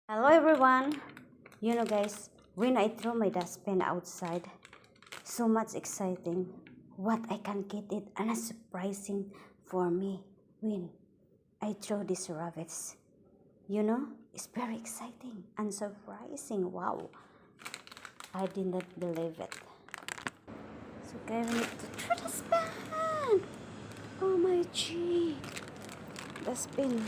Hello everyone. You know guys, when I throw my dustbin outside, so much exciting. What I can get it and a surprising for me when I throw these rabbits. You know, it's very exciting and surprising. Wow. I did not believe it. So guys, we need to throw dustbin. Oh my gee. Dustbin.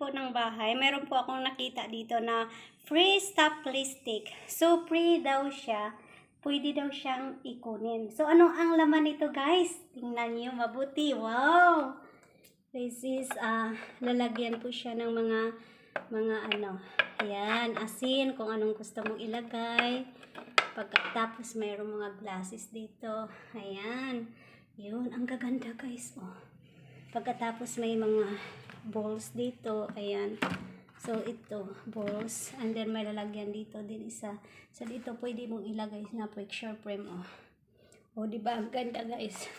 Po ng bahay, meron po akong nakita dito na free stop plastic. So, free daw siya. Pwede daw siyang ikunin. So, ano ang laman nito guys? Tingnan nyo mabuti. Wow! This is, lalagyan po siya ng mga ayan, asin, kung anong gusto mong ilagay. Pagkatapos, mayroong mga glasses dito. Ayan. Yun, ang gaganda guys. Oh. Pagkatapos, may mga balls dito, ayan. So ito, balls, and then may lalagyan dito din isa. So dito pwede mong ilagay na picture frame, oh. Di ba ang ganda guys?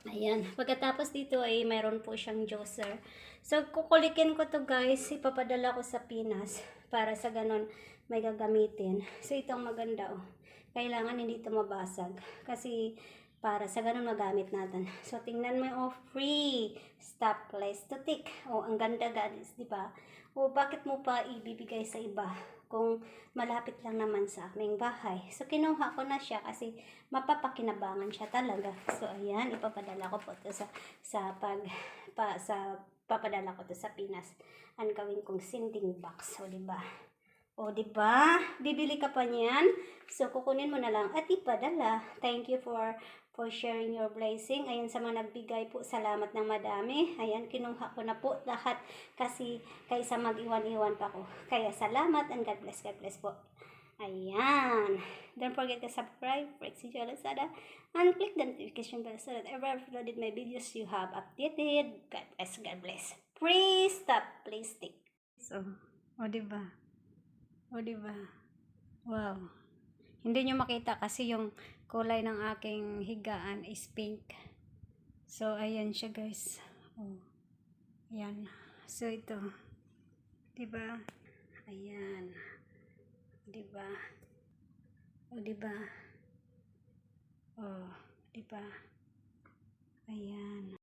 Ayan. Pagkatapos dito ay mayroon po siyang juicer. So kukulikin ko to guys, ipapadala ko sa Pinas para sa ganon may gagamitin. So itong maganda, oh. Kailangan hindi ito mabasag kasi para sa ganun magamit natin. So, tingnan mo, oh, free stop plastic. Oh, ang ganda guys, di ba? Oh, bakit mo pa ibibigay sa iba kung malapit lang naman sa aming bahay? So, kinuha ko na siya kasi mapapakinabangan siya talaga. So, ayan, ipapadala ko po to papadala ko to sa Pinas. Ang gawin kong sending box, oh, di ba? O, diba? Bibili ka pa niyan. So, kukunin mo na lang at ipadala. Thank you for sharing your blessing. Ayan, sa mga nagbigay po, salamat ng madami. Ayan, kinuha ko na po lahat kasi kaysa mag-iwan-iwan pa ko. Kaya salamat and God bless po. Ayan. Don't forget to subscribe, Rexy Lazada, and click the notification bell so that every uploaded my videos you have updated. God bless. Please stop plastic. So, o diba? O, diba? Wow. Hindi nyo makita kasi yung kulay ng aking higaan is pink. So, ayan siya guys. Oh. Ayan. So, ito. Diba? Ayan. Diba? O, diba? Oh. Diba? Ayan.